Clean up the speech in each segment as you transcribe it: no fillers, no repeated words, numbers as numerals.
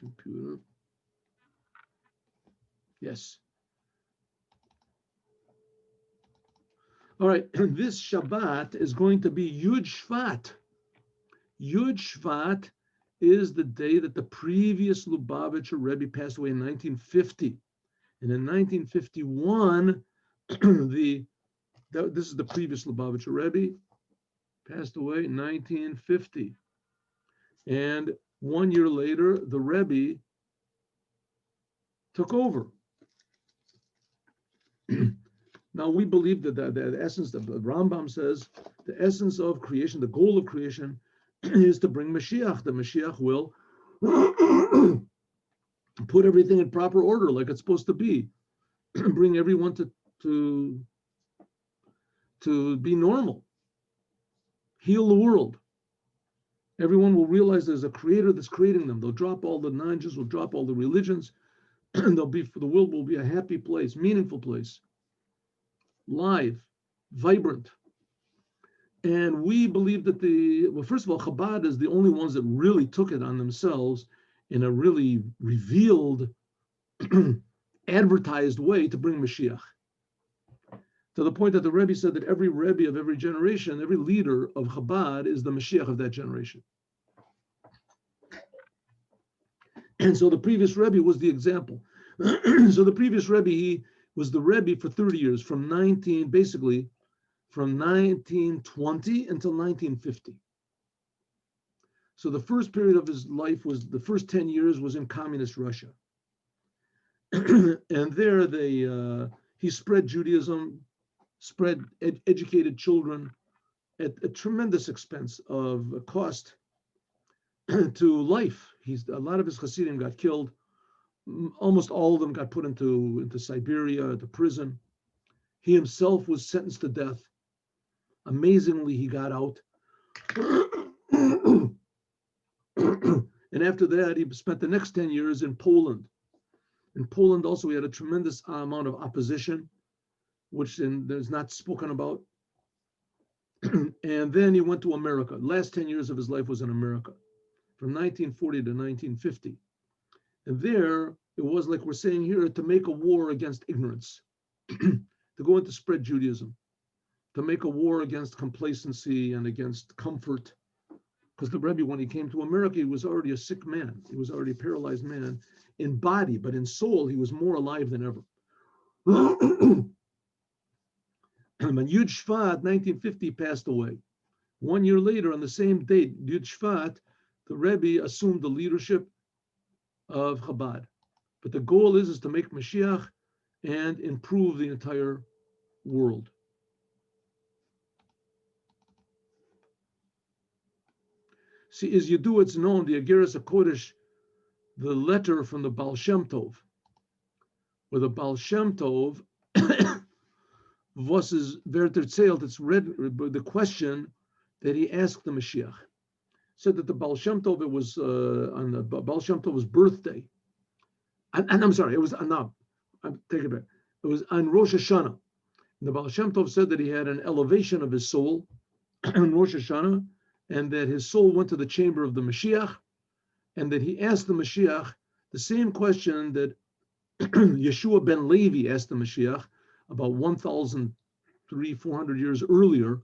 Computer. Yes. All right, and this Shabbat is going to be Yud Shvat. Yud Shvat is the day that the previous Lubavitcher Rebbe passed away in 1950. And in 1951, this is the previous Lubavitcher Rebbe, passed away in 1950. And 1 year later, the Rebbe took over. Now, we believe that the essence, the Rambam says, the essence of creation, the goal of creation is to bring Mashiach. The Mashiach will put everything in proper order like it's supposed to be, bring everyone to be normal, heal the world. Everyone will realize there's a creator that's creating them. They'll drop all the non-Jews, will drop all the religions, and the world will be a happy place, meaningful place, live, vibrant. And we believe that first of all, Chabad is the only ones that really took it on themselves in a really revealed, advertised way to bring Mashiach. To the point that the Rebbe said that every Rebbe of every generation, every leader of Chabad is the Mashiach of that generation. And so the previous Rebbe was the example. So the previous Rebbe, he was the Rebbe for 30 years, from 1920 until 1950. So the first period of his life was, the first 10 years was in communist Russia. And there he spread Judaism, spread educated children at a tremendous expense of cost to life. A lot of his Hasidim got killed. Almost all of them got put into Siberia, to prison. He himself was sentenced to death. Amazingly, he got out. And after that, he spent the next 10 years in Poland. In Poland also, he had a tremendous amount of opposition, which there's not spoken about. And then he went to America. The last 10 years of his life was in America, from 1940 to 1950. And there, it was like we're saying here, to make a war against ignorance, to go in to spread Judaism, to make a war against complacency and against comfort. Because the Rebbe, when he came to America, he was already a sick man. He was already a paralyzed man in body, but in soul, he was more alive than ever. And Yud Shvat, 1950, passed away. 1 year later, on the same date, Yud Shvat, the Rebbe assumed the leadership of Chabad. But the goal is to make Mashiach and improve the entire world. See, as you do, it's known, the Ageres HaKodesh, the letter from the Baal Shem Tov, where the Baal Shem Tov was Werter Zelt, it's read the question that he asked the Mashiach. Said that the Baal Shem Tov, it was on the Baal Shem Tov's birthday. And I'm sorry, it was no, take it back. It was on Rosh Hashanah. And the Baal Shem Tov said that he had an elevation of his soul on Rosh Hashanah, and that his soul went to the chamber of the Mashiach, and that he asked the Mashiach the same question that Yeshua ben Levi asked the Mashiach about 1,400 years earlier.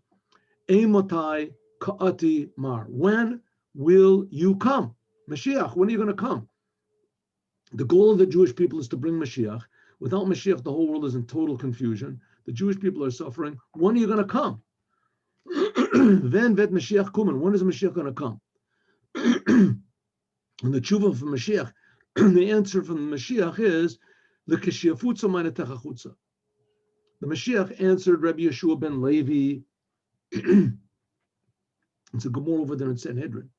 Emotai ka'ati mar. When will you come? Mashiach, when are you going to come? The goal of the Jewish people is to bring Mashiach. Without Mashiach, the whole world is in total confusion. The Jewish people are suffering. When are you going to come? Then vet Mashiach kumen. When is Mashiach going to come? And the tshuva from Mashiach, the answer from the Mashiach is the kashiafutza meine techachutza. The Mashiach answered Rabbi Yeshua ben Levi. It's a Gemara over there in Sanhedrin.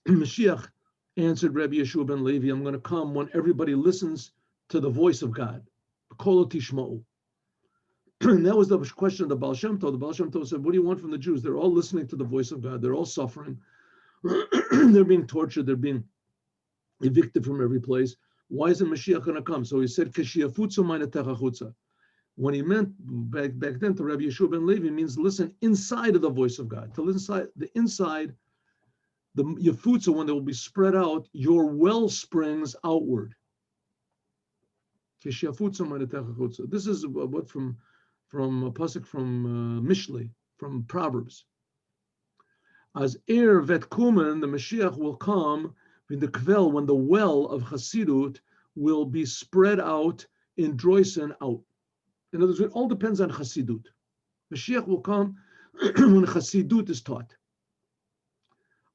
Mashiach answered Rabbi Yeshua ben Levi, I'm going to come when everybody listens to the voice of God. Kol tishma'u. And that was the question of the Baal Shem Tov. The Baal Shem Tov said, what do you want from the Jews? They're all listening to the voice of God. They're all suffering. They're being tortured. They're being evicted from every place. Why isn't Mashiach going to come? So he said, Kashiafutsu meine techachutza. When he meant back then to Rabbi Yeshua ben Levi means listen inside of the voice of God, to listen inside the Yafutza, when they will be spread out, your well springs outward. This is what from a pasuk from Mishlei, from Proverbs. As vet kumen, the Mashiach will come in the kvel, when the well of Hasidut will be spread out in Droisen out. In other words, it all depends on Hasidut. Mashiach will come when Hasidut is taught.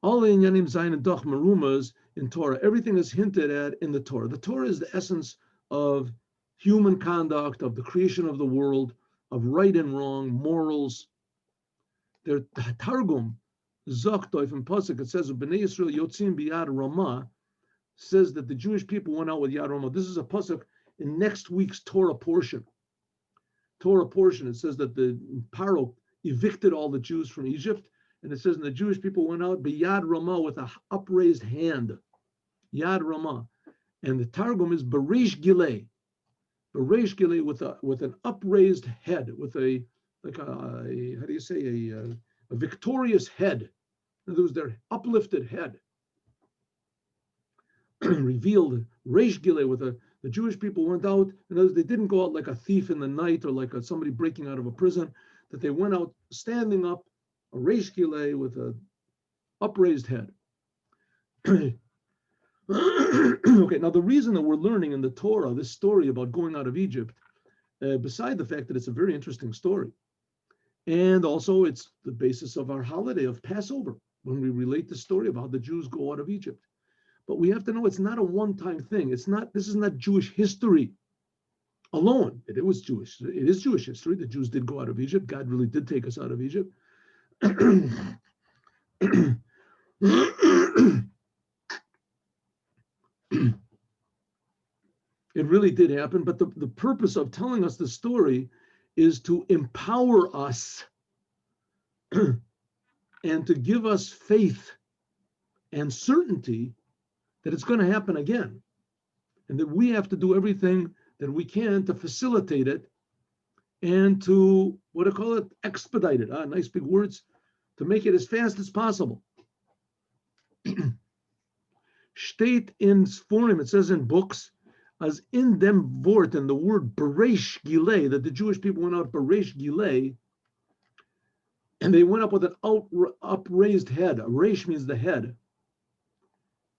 All the inyanim zayin and doch merumas in Torah, everything is hinted at in the Torah. The Torah is the essence of human conduct, of the creation of the world, of right and wrong, morals. Their Targum, Zoktoif and Pasuk, it says, B'nai Yisrael Yotzim B'Yad Ramah, says that the Jewish people went out with Yad Ramah. This is a Pasuk in next week's Torah portion. It says that the Paro evicted all the Jews from Egypt, and it says, and the Jewish people went out B'Yad Ramah, with an upraised hand. Yad Ramah. And the Targum is Bereish Gilei. Bereish Gilei, with an upraised head, with a victorious head. In other words, their uplifted head. Revealed Reish Gilei, with the Jewish people went out. In other words, they didn't go out like a thief in the night or like somebody breaking out of a prison, that they went out standing up, a Reish Gilei, with an upraised head. Okay, now the reason that we're learning in the Torah this story about going out of Egypt, beside the fact that it's a very interesting story, and also it's the basis of our holiday of Passover, when we relate the story of how the Jews go out of Egypt. But we have to know it's not a one-time thing. This is not Jewish history alone. It is Jewish history. The Jews did go out of Egypt. God really did take us out of Egypt. It really did happen, but the purpose of telling us the story is to empower us and to give us faith and certainty that it's going to happen again, and that we have to do everything that we can to facilitate it and to, expedite it. Nice big words, to make it as fast as possible. State in Sforim, it says in books, as in them vort, and the word Bereish Gilei, that the Jewish people went out Bereish Gilei, and they went up with an upraised head. Reish means the head.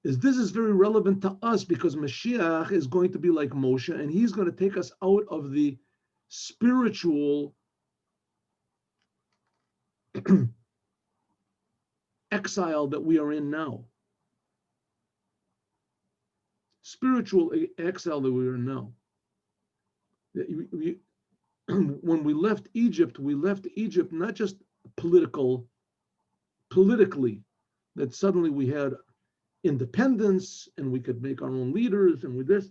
This is very relevant to us, because Mashiach is going to be like Moshe, and he's going to take us out of the spiritual exile that we are in now. Spiritual exile that we are in now. When we left Egypt not just politically, that suddenly we had independence and we could make our own leaders, and with this,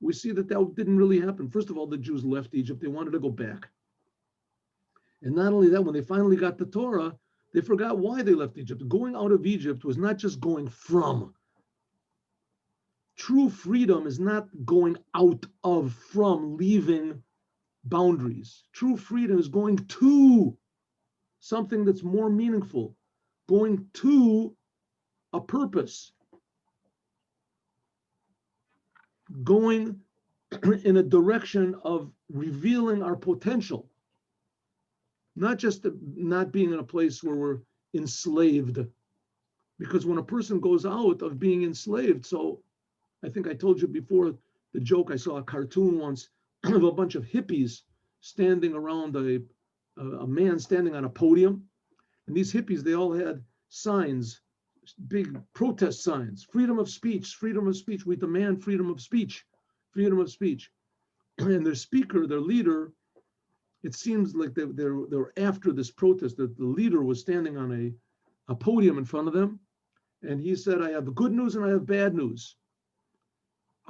we see that didn't really happen. First of all, the Jews left Egypt. They wanted to go back. And not only that, when they finally got the Torah, they forgot why they left Egypt. Going out of Egypt was not just going from. True freedom is not going out of, from, leaving boundaries. True freedom is going to something that's more meaningful, going to a purpose, going in a direction of revealing our potential, not just not being in a place where we're enslaved. Because when a person goes out of being enslaved, so I think I told you before the joke, I saw a cartoon once of a bunch of hippies standing around a man standing on a podium. And these hippies, they all had signs, big protest signs, freedom of speech, we demand freedom of speech. And their speaker, their leader, it seems like they were after this protest, that the leader was standing on a podium in front of them. And he said, I have good news and I have bad news.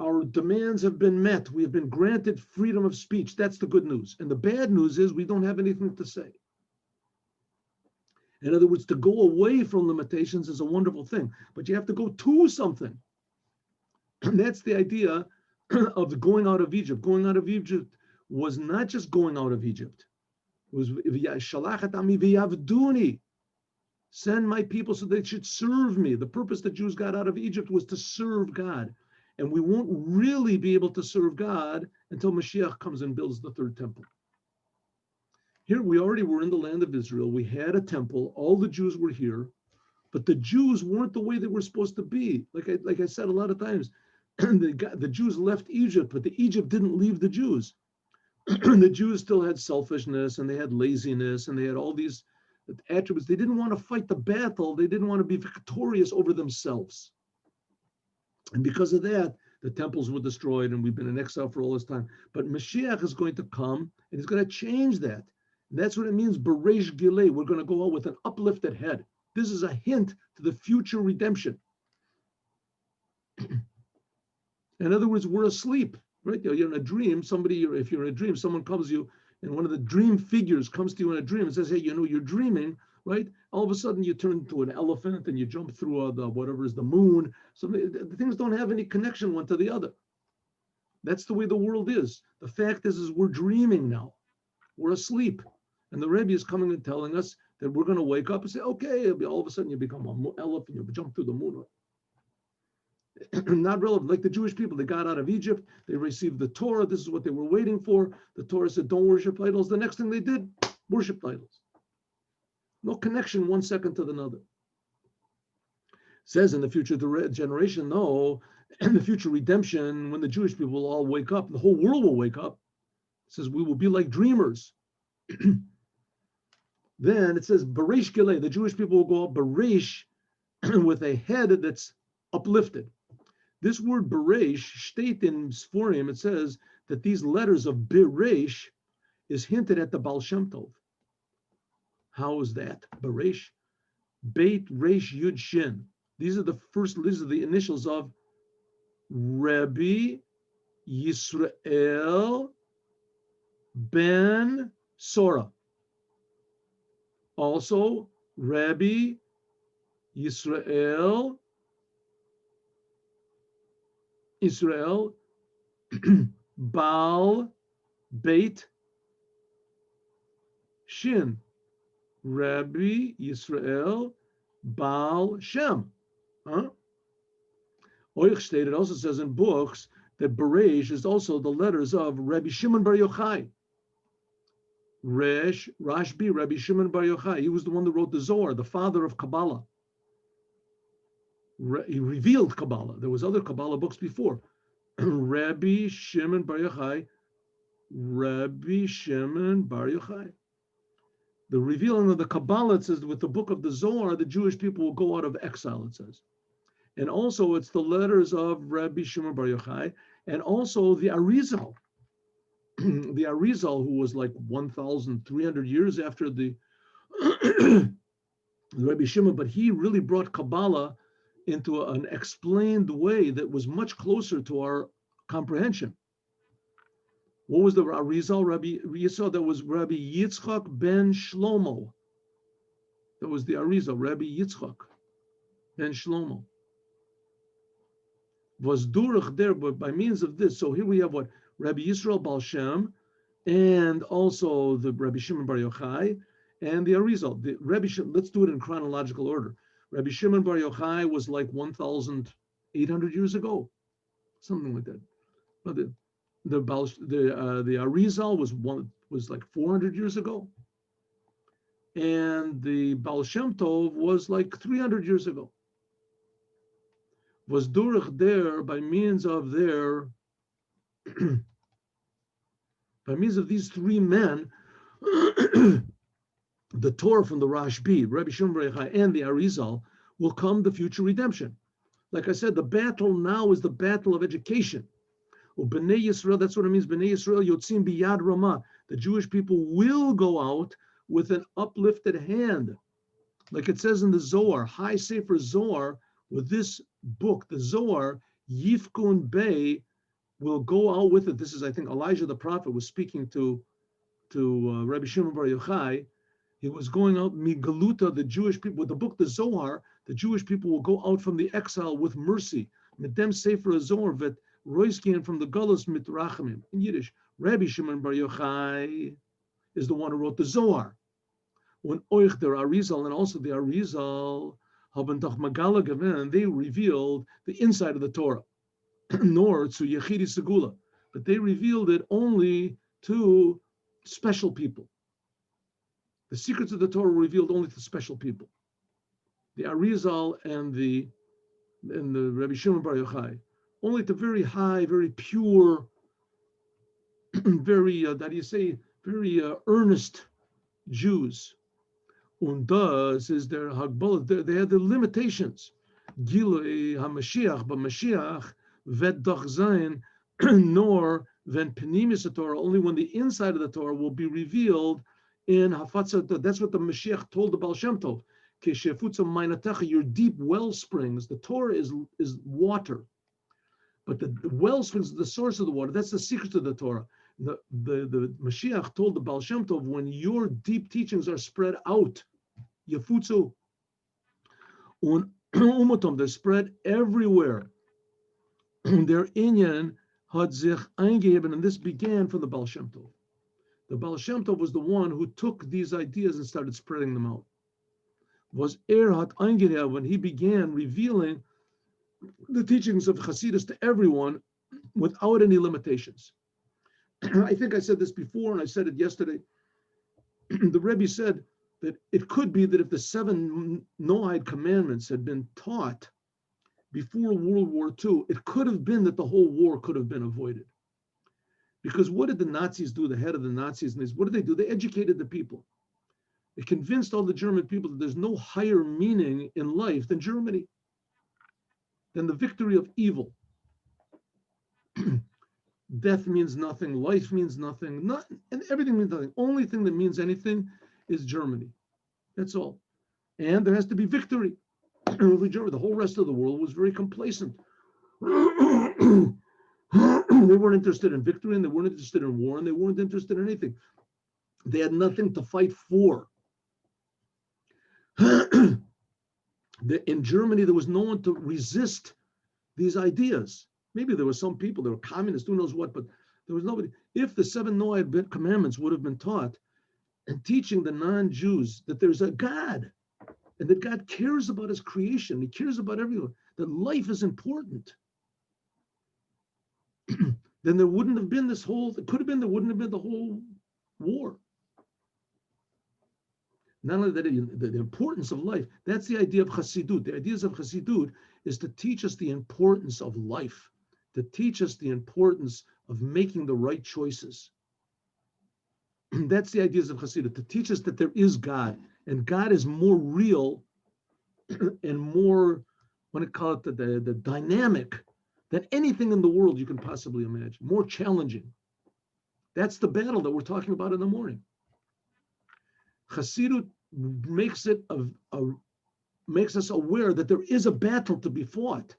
Our demands have been met. We have been granted freedom of speech. That's the good news. And the bad news is we don't have anything to say. In other words, to go away from limitations is a wonderful thing, but you have to go to something. And that's the idea of going out of Egypt. Going out of Egypt was not just going out of Egypt. It was shalachat ami v'yavduni. Send my people so they should serve me. The purpose the Jews got out of Egypt was to serve God. And we won't really be able to serve God until Mashiach comes and builds the third temple. Here we already were in the land of Israel. We had a temple. All the Jews were here. But the Jews weren't the way they were supposed to be. Like I said a lot of times, the Jews left Egypt, but the Egypt didn't leave the Jews. The Jews still had selfishness, and they had laziness, and they had all these attributes. They didn't want to fight the battle. They didn't want to be victorious over themselves. And because of that, the temples were destroyed, and we've been in exile for all this time. But Mashiach is going to come, and he's going to change that. And that's what it means, Bereish Gilei. We're going to go out with an uplifted head. This is a hint to the future redemption. In other words, we're asleep, right? You're in a dream. If you're in a dream, someone comes to you, and one of the dream figures comes to you in a dream and says, hey, you're dreaming, right? All of a sudden you turn into an elephant and you jump through whatever is the moon. So the things don't have any connection one to the other. That's the way the world is. The fact is we're dreaming now. We're asleep. And the Rebbe is coming and telling us that we're going to wake up and say, okay, all of a sudden you become an elephant, you jump through the moon. Not relevant. Like the Jewish people, they got out of Egypt, they received the Torah, this is what they were waiting for. The Torah said, don't worship idols. The next thing they did, worshiped idols. No connection one second to another. Says in the future generation, no, in the future redemption, when the Jewish people will all wake up, the whole world will wake up. It says we will be like dreamers. Then it says, Bereish Gilei, the Jewish people will go up Bereish with a head that's uplifted. This word Bereish, state in Sforim, it says that these letters of Bereish is hinted at the Baal Shem Tov. How is that? Bereish, Beit Reish Yud Shin. These are the initials of Rebbe Yisrael ben Sora. Also, Rabbi Israel Baal Beit Shin. Rabbi Yisrael Baal Shem. Oich stated also says in books that Bereish is also the letters of Rabbi Shimon Bar Yochai. Rashbi, Rabbi Shimon Bar Yochai. He was the one that wrote the Zohar, the father of Kabbalah. He revealed Kabbalah. There was other Kabbalah books before. Rabbi Shimon Bar Yochai. Rabbi Shimon Bar Yochai. The revealing of the Kabbalah, it says, with the book of the Zohar, the Jewish people will go out of exile, it says. And also it's the letters of Rabbi Shimon Bar Yochai, and also the Arizal. The Arizal, who was like 1,300 years after the Rabbi Shimon, but he really brought Kabbalah into an explained way that was much closer to our comprehension. What was the Arizal? Rabbi Yisrael, that was Rabbi Yitzchak ben Shlomo. That was the Arizal, Rabbi Yitzchak ben Shlomo. Was durach there, but by means of this. So here we have what? Rabbi Yisrael Baal Shem, and also the Rabbi Shimon Bar Yochai, and the Arizal. Let's do it in chronological order. Rabbi Shimon Bar Yochai was like 1,800 years ago, something like that. But the Arizal was like 400 years ago, and the Baal Shem Tov was like 300 years ago. Was durach there by means of their by means of these three men, the Torah from the Rashbi, Rabbi Shimon Bar Yochai, and the Arizal, will come the future redemption. Like I said, the battle now is the battle of education. B'nai Yisrael, that's what it means. B'nai Yisrael yotzim biyad ramah. The Jewish people will go out with an uplifted hand. Like it says in the Zohar, High Sefer Zohar, with this book, the Zohar, Yifkun Bey will go out with it. This is, I think, Elijah the prophet was speaking to Rabbi Shimon Bar Yochai. He was going out, Migaluta, the Jewish people, with the book, the Zohar, the Jewish people will go out from the exile with mercy. Medem Sefer Zohar vet Roiskin from the Gullus mit Rachamim. In Yiddish, Rabbi Shimon Bar Yochai is the one who wrote the Zohar. Und euch der Arizal, and also the Arizal, haben doch Magala gewen, they revealed the inside of the Torah, nor to Yechidi Segula, but they revealed it only to special people. The secrets of the Torah were revealed only to special people. The Arizal and the Rabbi Shimon Bar Yochai, only to very high, very pure, very very earnest Jews. Und das is their Hagbala. They had the limitations. Gilui HaMashiach, but Mashiach vet doch sein, nor when Penimis Torah, only when the inside of the Torah will be revealed in Hafatzah. That's what the Mashiach told the Baal Shem Tov. Your deep well springs, the Torah is water, but the well springs, the source of the water, that's the secret of the Torah. The Mashiach told the Baal Shem Tov, when your deep teachings are spread out, Yefutzu, they're spread everywhere. Their inyan had sich eingeheben, and this began from the Baal Shem Tov. The Baal Shem Tov was the one who took these ideas and started spreading them out. Was hat eingeheben when he began revealing the teachings of Hasidus to everyone without any limitations. I think I said this before, and I said it yesterday. The Rebbe said that it could be that if the 7 Noahide commandments had been taught before World War II, it could have been that the whole war could have been avoided. Because what did the Nazis do, the head of the Nazis, and what did they do? They educated the people. They convinced all the German people that there's no higher meaning in life than Germany, than the victory of evil. Death means nothing, life means nothing, and everything means nothing. Only thing that means anything is Germany. That's all. And there has to be victory. The whole rest of the world was very complacent. They weren't interested in victory, and they weren't interested in war, and they weren't interested in anything. They had nothing to fight for. In Germany, there was no one to resist these ideas. Maybe there were some people, there were communists, who knows what, but there was nobody. If the 7 Noahide commandments would have been taught and teaching the non-Jews that there's a God and that God cares about his creation, he cares about everyone, that life is important, then there wouldn't have been this whole, it could have been, there wouldn't have been the whole war. Not only that, the importance of life, that's the idea of Chassidut. The ideas of Chassidut is to teach us the importance of life, to teach us the importance of making the right choices. That's the ideas of Chassidut, to teach us that there is God, and God is more real and more, what I call it, the dynamic than anything in the world you can possibly imagine, more challenging. That's the battle that we're talking about in the morning. Chassidut makes us aware that there is a battle to be fought.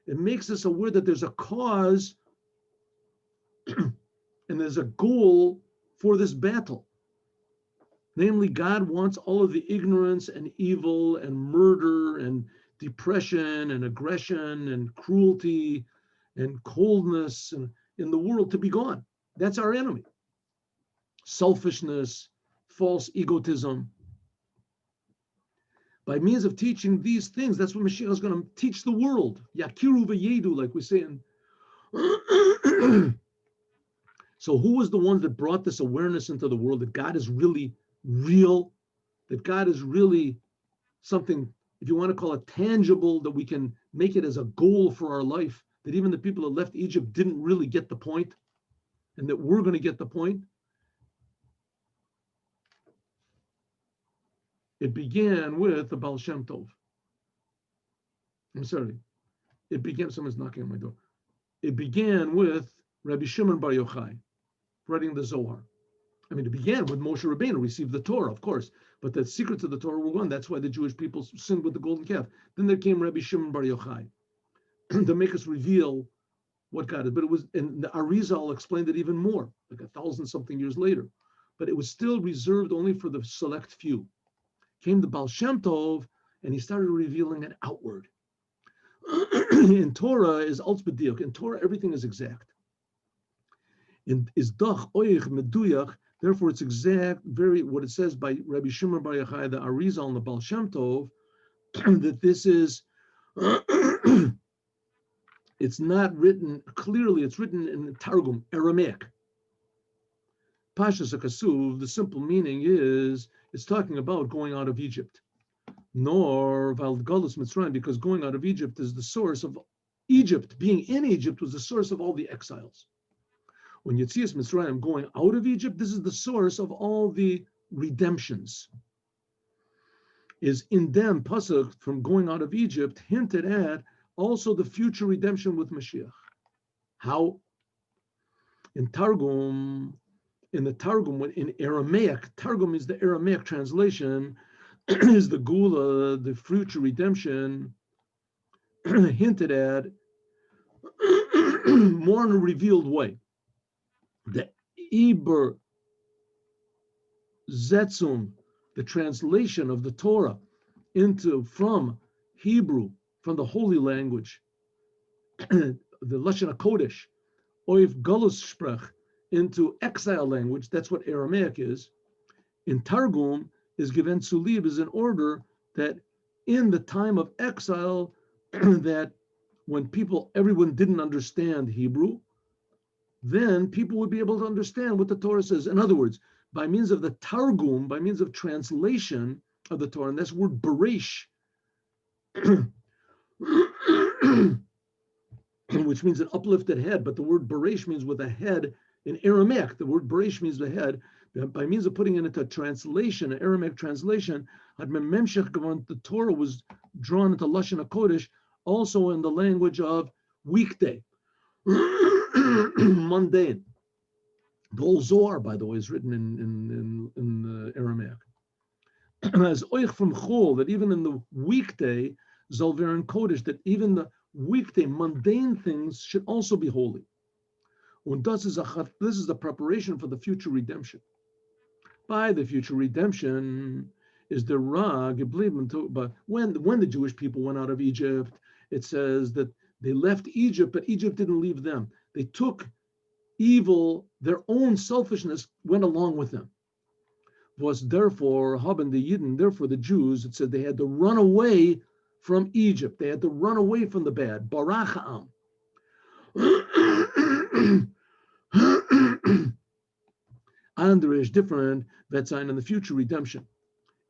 It makes us aware that there's a cause and there's a goal for this battle. Namely, God wants all of the ignorance and evil and murder and depression and aggression and cruelty and coldness in the world to be gone. That's our enemy. Selfishness, false egotism. By means of teaching these things, that's what Mashiach is going to teach the world. Yakiru v'yedu, like we say in. So who was the one that brought this awareness into the world that God is really real, that God is really something, if you want to call it tangible, that we can make it as a goal for our life, that even the people that left Egypt didn't really get the point, and that we're going to get the point? It began with the Baal Shem Tov. I'm sorry. Someone's knocking on my door. It began with Rabbi Shimon Bar Yochai writing the Zohar. I mean, it began with Moshe Rabbeinu, received the Torah, of course, but the secrets of the Torah were one. That's why the Jewish people sinned with the golden calf. Then there came Rabbi Shimon Bar Yochai to make us reveal what God is. But it was, and the Arizal explained it even more, like 1,000-something years later. But it was still reserved only for the select few. Came the Baal Shem Tov, and he started revealing it outward. In Torah is altsbediach. In Torah, everything is exact. In is doch oich meduyach Therefore, it's exact, very what it says by Rabbi Shimon Bar Yochai, the Arizal and the Baal Shem Tov, that this is, it's not written clearly, it's written in Targum, Aramaic. Pashas HaKasuv, the simple meaning is, it's talking about going out of Egypt. Nor Val Galus Mitzrayim, because going out of Egypt is the source of Egypt. Being in Egypt was the source of all the exiles. When Yetzias Mitzrayim, going out of Egypt, this is the source of all the redemptions. Is in them, pasuk from going out of Egypt, hinted at also the future redemption with Mashiach. How? In Targum, in Aramaic, Targum is the Aramaic translation, is the Gula, the future redemption, hinted at more in a revealed way. The Iber Zetzum, the translation of the Torah from Hebrew, from the holy language, the Lashon HaKodesh, Oif Galus Sprech, into exile language, that's what Aramaic is. In Targum is given Sulib is in order that in the time of exile, that when everyone didn't understand Hebrew, then people would be able to understand what the Torah says. In other words, by means of the Targum, by means of translation of the Torah, and that's word Beresh, which means an uplifted head, but the word Beresh means with a head in Aramaic. The word Beresh means the head. By means of putting it into translation, an Aramaic translation, the Torah was drawn into Lashon HaKodesh, also in the language of weekday. Mundane. The whole Zohar, by the way, is written in Aramaic. As oich from chol, that even in the weekday, Zolver and Kodesh, that even the weekday mundane things should also be holy. And this is the preparation for the future redemption. By the future redemption is the Ra geblieben. But when the Jewish people went out of Egypt, it says that they left Egypt, but Egypt didn't leave them. They took evil, their own selfishness went along with them. Was therefore haben the Yidden, therefore the Jews, it said they had to run away from Egypt. They had to run away from the bad. Baracham. And there is different that sign in the future redemption.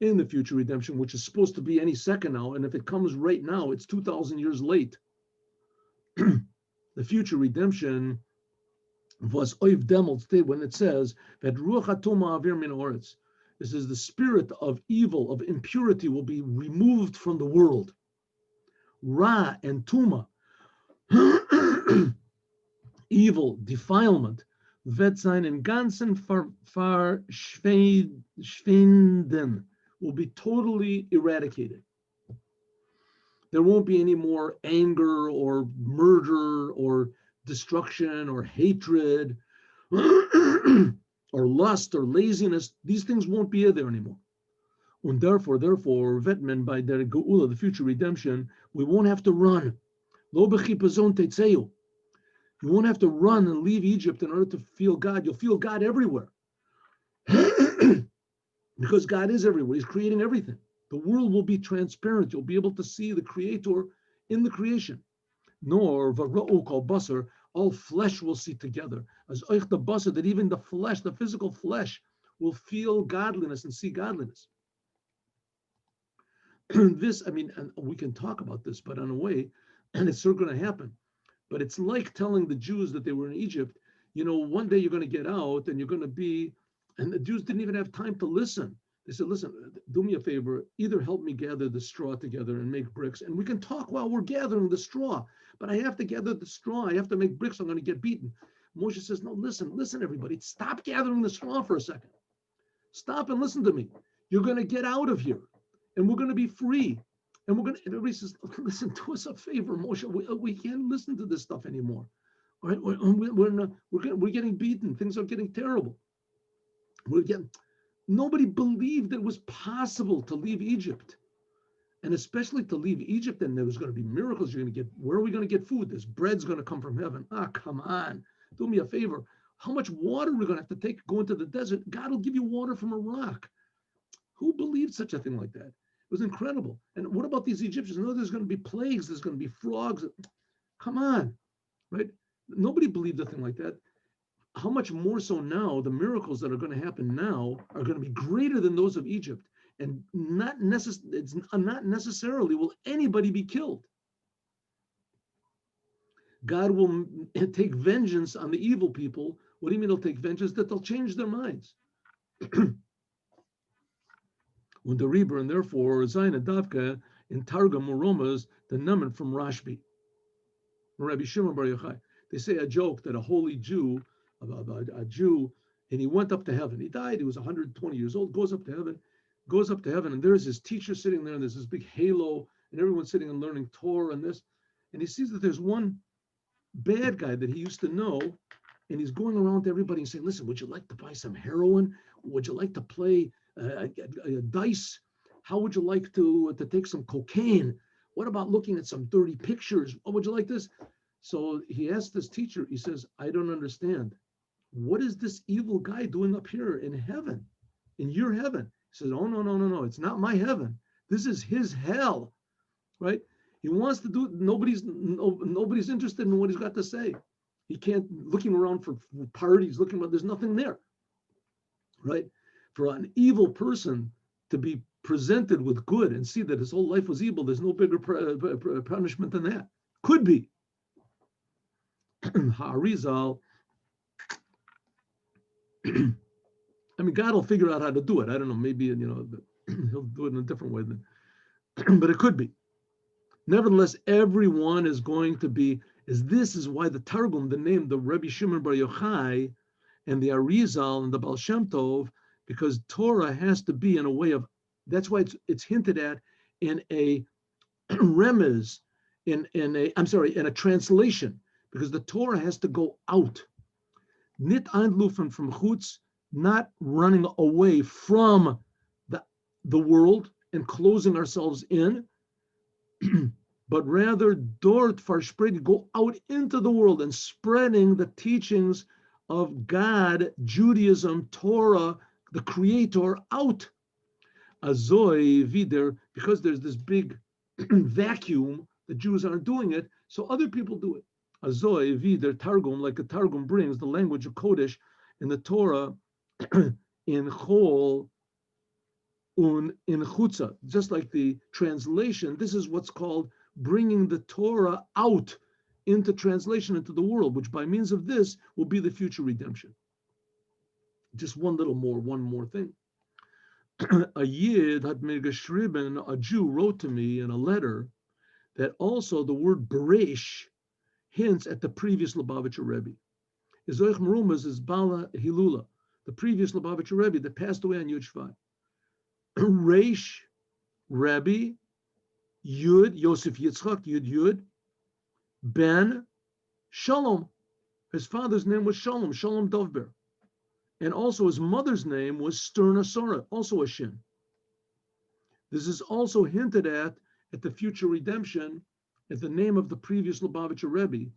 In the future redemption, which is supposed to be any second now, and if it comes right now, it's 2,000 years late. The future redemption was oiv demel when it says that ruach hatoma avir min oretz. This is the spirit of evil, of impurity, will be removed from the world. Ra and tuma, evil, defilement, vetzain and ganzen far schwenden, will be totally eradicated. There won't be any more anger or murder or destruction or hatred or lust or laziness. These things won't be there anymore. And therefore, vetmen, by their geula, the future redemption, we won't have to run. Lo b'chipazon tetzeu. You won't have to run and leave Egypt in order to feel God. You'll feel God everywhere. Because God is everywhere. He's creating everything. The world will be transparent. You'll be able to see the Creator in the creation. Nor v'ra'u kol basar, all flesh will see together. As oich the basar, that even the flesh, the physical flesh, will feel godliness and see godliness. This, I mean, and we can talk about this, but in a way, and it's still going to happen. But it's like telling the Jews that they were in Egypt, one day you're going to get out and you're going to be, and the Jews didn't even have time to listen. They said, listen, do me a favor, either help me gather the straw together and make bricks, and we can talk while we're gathering the straw, but I have to gather the straw, I have to make bricks, I'm going to get beaten. Moshe says, no, listen, everybody, stop gathering the straw for a second. Stop and listen to me. You're going to get out of here, and we're going to be free. And everybody says, listen, do us a favor, Moshe, we can't listen to this stuff anymore. All right? We're getting beaten, things are getting terrible. Nobody believed that it was possible to leave Egypt, and especially to leave Egypt. And there was going to be miracles. Where are we going to get food? This bread's going to come from heaven. Come on, do me a favor. how much water we're going to have to go into the desert. God will give you water from a rock. Who believed such a thing like that? It was incredible. And what about these Egyptians? No, there's going to be plagues. There's going to be frogs. Come on, right? Nobody believed a thing like that. How much more so now, the miracles that are going to happen now are going to be greater than those of Egypt. And it's not necessarily will anybody be killed. God will take vengeance on the evil people. What do you mean he'll take vengeance? That they'll change their minds. When the Rebbe, and therefore Zayin Davka in Targum Romas, the Naman from Rashbi. Rabbi Shimon Bar Yochai. They say a joke that a holy Jew, a Jew, and he went up to heaven. He died, he was 120 years old, goes up to heaven, and there's his teacher sitting there, and there's this big halo, and everyone's sitting and learning Torah and this. And he sees that there's one bad guy that he used to know, and he's going around to everybody and saying, listen, would you like to buy some heroin? Would you like to play dice? How would you like to take some cocaine? What about looking at some dirty pictures? Oh, would you like this? So he asked this teacher, he says, I don't understand. What is this evil guy doing up here in heaven, in your heaven? He says, oh, no. It's not my heaven. This is his hell, right? He wants to do it. Nobody's interested in what he's got to say. He can't, looking around for parties, there's nothing there, right? For an evil person to be presented with good and see that his whole life was evil, there's no bigger punishment than that. Could be. Ha'arizal. I mean, God will figure out how to do it. I don't know, maybe, he'll do it in a different way than, but it could be. Nevertheless, everyone is going to be, this is why the Targum, the name, the Rebbe Shimon Bar Yochai, and the Arizal and the Baal Shem Tov, because Torah has to be in a way of, that's why it's hinted at in a remez, in a translation, because the Torah has to go out. Nit einlufen from chutz, not running away from the world and closing ourselves in, but rather dort verspreiden, go out into the world and spreading the teachings of God, Judaism, Torah, the Creator out. Azoi vider, because there's this big vacuum, the Jews aren't doing it, so other people do it. Azoi vider Targum, like a Targum brings the language of Kodesh in the Torah in Chol un in Chutza, just like the translation. This is what's called bringing the Torah out into translation into the world, which by means of this will be the future redemption. Just one more thing. A Yid had mir geschrieben, a Jew wrote to me in a letter that also the word Beresh hints at the previous Lubavitcher Rebbe. Izoich Merumas is Bala Hilula, the previous Lubavitcher Rebbe that passed away on Yud Shvat. Reish, Rebbe, Yud, Yosef Yitzchak, Yud, Ben, Shalom. His father's name was Shalom Dovber. And also his mother's name was Sterna Sora, also a Shin. This is also hinted at the future redemption, at the name of the previous Lubavitcher Rebbe,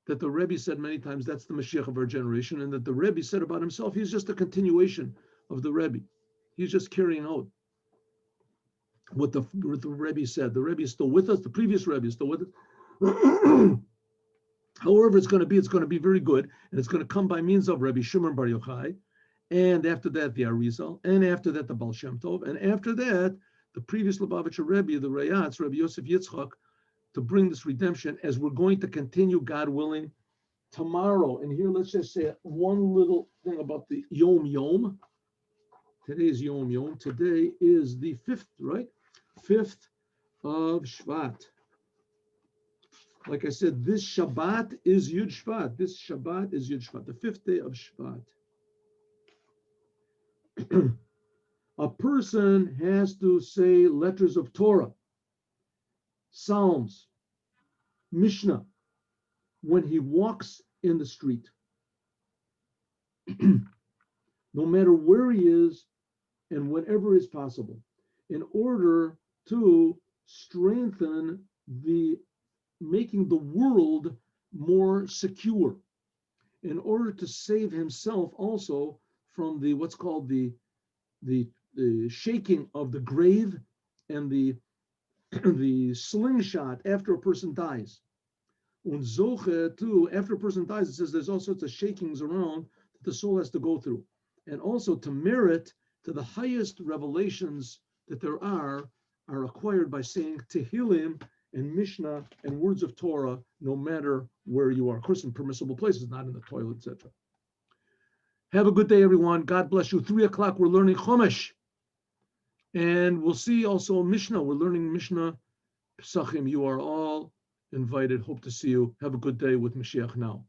that the Rebbe said many times, that's the Mashiach of our generation, and that the Rebbe said about himself, he's just a continuation of the Rebbe. He's just carrying out what the Rebbe said. The Rebbe is still with us. The previous Rebbe is still with us. However, it's going to be very good, and it's going to come by means of Rebbe Shimon Bar Yochai, and after that the Arizal, and after that the Baal Shem Tov, and after that the previous Lubavitcher Rebbe, the Rayatz, Rebbe Yosef Yitzchak, to bring this redemption, as we're going to continue, God willing, tomorrow. And here, let's just say one little thing about the Yom Yom. Today's Yom Yom. Today is the 5th, right? 5th of Shvat. Like I said, this Shabbat is Yud Shvat. This Shabbat is Yud Shvat, the 5th day of Shvat. A person has to say letters of Torah, Psalms, Mishnah, when he walks in the street. No matter where he is and whenever is possible, in order to strengthen making the world more secure in order to save himself also from the what's called the shaking of the grave and the the slingshot after a person dies. And zoche too, after a person dies, it says there's all sorts of shakings around that the soul has to go through, and also to merit to the highest revelations that there are acquired by saying Tehillim and Mishnah and words of Torah, no matter where you are. Of course, in permissible places, not in the toilet, etc. Have a good day, everyone. God bless you. 3:00, we're learning Chumash. And we'll see also Mishnah. We're learning Mishnah. Pesachim, you are all invited. Hope to see you. Have a good day with Mashiach now.